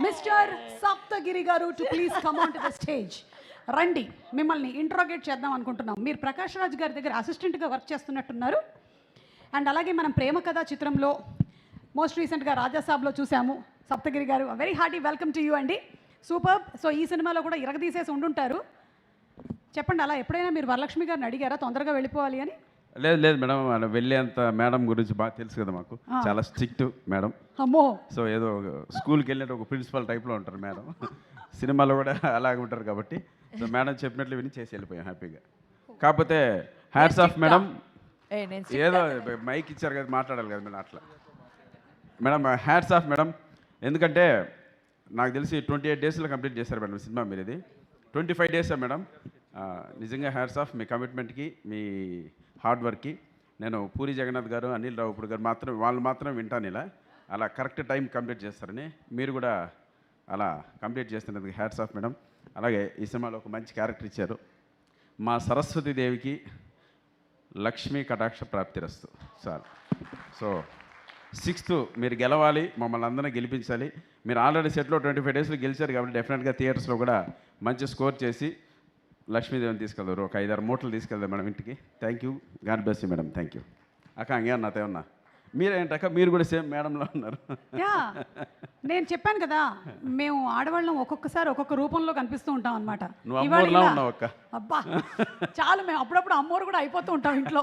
Mister Saptagiri గారు to please come on to the stage. రండి, మిమ్మల్ని ఇంట్రోగేట్ చేద్దాం అనుకుంటున్నాం. మీరు ప్రకాష్ రాజ్ గారి దగ్గర అసిస్టెంట్గా వర్క్ చేస్తున్నట్టున్నారు. అండ్ అలాగే మనం ప్రేమ కథ చిత్రంలో మోస్ట్ రీసెంట్గా రాజాసాబ్లో చూసాము. సప్తగిరి గారు very hearty welcome to you అండి. సూపర్. సో ఈ సినిమాలో కూడా ఇరగదీసేసి ఉండుంటారు. చెప్పండి, అలా ఎప్పుడైనా మీరు వరలక్ష్మి గారిని అడిగారా తొందరగా వెళ్ళిపోవాలి అని? లేదు లేదు మేడం, అలా వెళ్ళేంత మేడం గురించి బాగా తెలుసు కదా మాకు. చాలా స్ట్రిక్ట్ మేడం. అమ్మో. సో ఏదో స్కూల్కి వెళ్ళినట్టు ఒక ప్రిన్సిపల్ టైప్లో ఉంటారు మేడం. సినిమాలో కూడా అలాగే ఉంటారు కాబట్టి సో మేడం చెప్పినట్లు విని చేసి వెళ్ళిపోయాం హ్యాపీగా. కాకపోతే హ్యాట్స్ ఆఫ్ మేడం. ఏదో మైక్ ఇచ్చారు కదా, మాట్లాడాలి కదా మేడం. అట్లా మేడం హ్యాట్స్ ఆఫ్ మేడం. ఎందుకంటే నాకు తెలిసి 28 డేస్లో కంప్లీట్ చేశారు మేడం సినిమా. మీరు ఇది 25 డేసా మేడం? నిజంగా హ్యాట్స్ ఆఫ్ మీ కమిట్మెంట్కి, మీ హార్డ్ వర్క్కి. నేను పూరి జగన్నాథ్ గారు, అనిల్ రావుపూడి గారు వాళ్ళు మాత్రం వింటాను ఇలా అలా కరెక్ట్ టైం కంప్లీట్ చేస్తారని. మీరు కూడా అలా కంప్లీట్ చేస్తున్నందుకు హ్యాట్స్ ఆఫ్ మేడం. అలాగే ఈ సినిమాలో ఒక మంచి క్యారెక్టర్ ఇచ్చారు. మా సరస్వతీదేవికి లక్ష్మీ కటాక్ష ప్రాప్తిరస్తు సార్. సో 6th మీరు గెలవాలి, మమ్మల్ని అందరినీ గెలిపించాలి. మీరు ఆల్రెడీ సెట్లో 25 డేస్లో గెలిచారు కాబట్టి డెఫినెట్గా థియేటర్స్లో కూడా మంచి స్కోర్ చేసి లక్ష్మీదేవిని తీసుకెళ్తారు. ఒక 5-6 మూటలు తీసుకెళ్దాం మేడం ఇంటికి. Thank you, God bless you madam. Thank you అక్క. అంగే నాతో ఉన్నా మీరేంటక్క, మీరు కూడా సేమ్ మేడంలో ఉన్నారు. నేను చెప్పాను కదా, మేము ఆడవాళ్ళం ఒక్కొక్కసారి ఒక్కొక్క రూపంలో కనిపిస్తూ ఉంటాం అనమాట. నువ్వు అమ్మోరులా ఉన్నావు అక్క. అబ్బా చాలు, మేము అప్పుడప్పుడు అమ్మోరు కూడా అయిపోతూ ఉంటాం ఇంట్లో.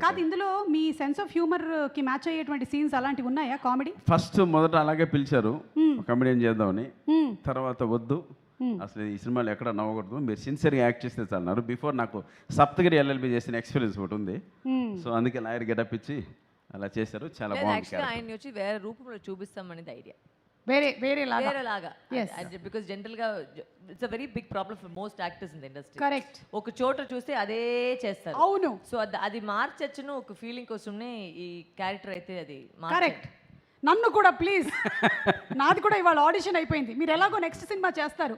కాదు, ఇందులో మీ సెన్స్ ఆఫ్ హ్యూమర్కి మ్యాచ్ అయ్యేటువంటి సీన్స్ అలాంటివి ఉన్నాయా? కామెడీ ఫస్ట్ మొదట అలాగే పిలిచారు కామెడీని చేద్దామని, తర్వాత వద్దు అసలు ఈ సినిమాలో ఎక్కడ నవ్వకూడదు, మీరు సిన్సియర్గా యాక్ట్ చేస్తే చాలన్నారు. బిఫోర్ నాకు సప్తగిరి ఎల్ఎల్బి చేసిన ఎక్స్పీరియన్స్ ఒకటి ఉంది. సో అందుకే లాయర్ గెటప్ ఇచ్చి అలా చేశారు. చాలా బాగుంది. ఆయన వచ్చి వేరే రూపంలో చూపిస్తామనేది ఐడియా. వేరే లాగా బికాస్ జనరల్ గా it's a very big problem for most actors in the industry. Correct. ఒక చోట చూస్తే అదే చేస్తారు. అవును. సో అది మార్చచ్చును ఒక ఫీలింగ్ కోసమే ఈ క్యారెక్టర్ అయితే అది కరెక్ట్. నన్ను కూడా ప్లీజ్, నాది కూడా ఇవాళ ఆడిషన్ అయిపోయింది. మీరు ఎలాగో నెక్స్ట్ సినిమా చేస్తారు,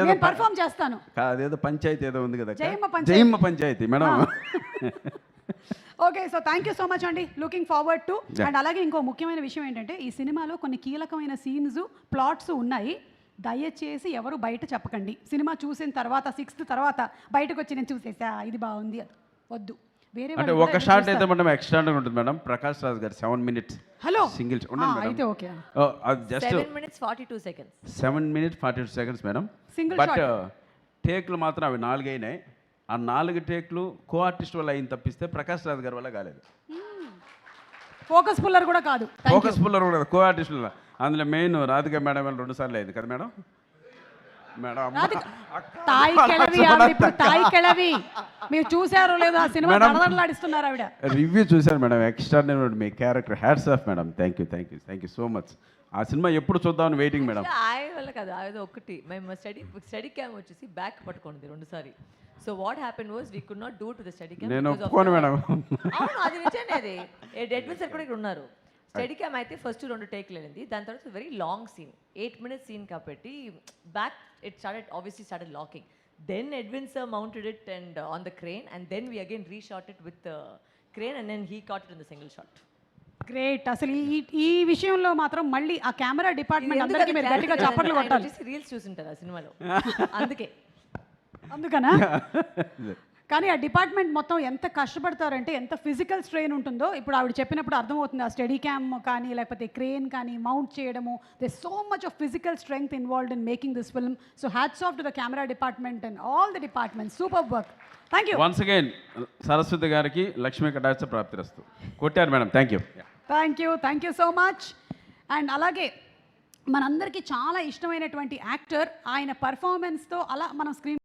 నేను పర్ఫామ్ చేస్తాను. అదేదో పంచాయతీ ఏదో ఉంది కదా, Jayamma panchayat madam. Okay, so thank you so much అండి. Looking forward to. అండ్ అలాగే ఇంకో ముఖ్యమైన విషయం ఏంటంటే ఈ సినిమాలో కొన్ని కీలకమైన సీన్స్, ప్లాట్స్ ఉన్నాయి. దయచేసి ఎవరు బయట చెప్పకండి. సినిమా చూసిన తర్వాత 6th తర్వాత బయటకు వచ్చి నేను చూసేసా ఇది బాగుంది అది వద్దు. వేరే అంటే ఒక షాట్ అయితే మనం ఎక్స్ట్రా ఉంటుంది మేడం. ప్రకాష్ రాజ్ గారు 7 minutes హలో సింగిల్ అయితే okay, just 7 minutes 42 seconds 7 minutes 42 seconds madam. But టేక్లు మాత్రం అవి 4 అయినాయి. ఆ 4 టేక్లు కో ఆర్టిస్ట్ వల్ల అయిన తప్పిస్తే ప్రకాష్ రాజ్ గారి వల్ల కాలేదు. ఫోకస్ పుల్లర్ కూడా కాదు, ఫోకస్ పుల్లర్ కూడా కో ఆర్టిస్ట్ వల్ల. అందులో మెయిన్ రాధిక మేడం వల్ల 2 సార్లు అయింది కదా మేడం. మేడం తాయి కెళవి మీరు చూసారో లేదో ఆ సినిమా నడనడలాడిస్తున్నారు ఆవిడ. రివ్యూ చూశారు madam, extraordinary me character. Hats off madam. Thank you so much. ఆ సినిమా ఎప్పుడు చూద్దామని వెయిటింగ్ మేడం. ఆయన వల్ల కాదు, అది ఒకటి మేము స్టడీ క్యామ్ వచ్చేసి బ్యాక్ పట్టుకుంది 2 సారి. So what happen was we could not do to the study cam. నేను ఒప్పుకోను మేడం. అవును, అది నిజమే. అది ఎడ్విన్ సార్ కూడా ఇక్కడ ఉన్నారు. స్టడీ క్యామ్ అయితే ఫస్ట్ 2 టేక్లు వెళ్ళింది. దాని తర్వాత very long scene, 8 minutes scene కాబట్టి back it started locking. Then Edwin sir mounted it and on the crane and then we again reshot it with crane and then he caught it in the single shot. Great. అసలు ఈ విషయంలో మాత్రం మళ్ళీ ఆ camera department అందరికీ మీరు గట్టిగా చప్పట్లు కొట్టాలి. రీల్స్ చూసింటారు ఆ సినిమాలో, అందుకనా. కానీ ఆ డిపార్ట్మెంట్ మొత్తం ఎంత కష్టపడతారంటే, ఎంత ఫిజికల్ స్ట్రెయిన్ ఉంటుందో ఇప్పుడు ఆవిడ చెప్పినప్పుడు అర్థమవుతుంది. ఆ స్టడీ క్యామ్ కానీ లేకపోతే క్రేన్ కానీ మౌంట్ చేయడము, they so much of physical strength involved in making this film. So hats off to the camera department and all the department. Super work. Thank you once again. Saraswati గారికి లక్ష్మీ కటాక్ష ప్రాప్తిరస్తు. కొట్టారు madam. Thank you so much. And అలాగే మనందరికీ చాలా ఇష్టమైనటువంటి actor, ఆయన పర్ఫార్మెన్స్తో అలా మనం స్క్రీన్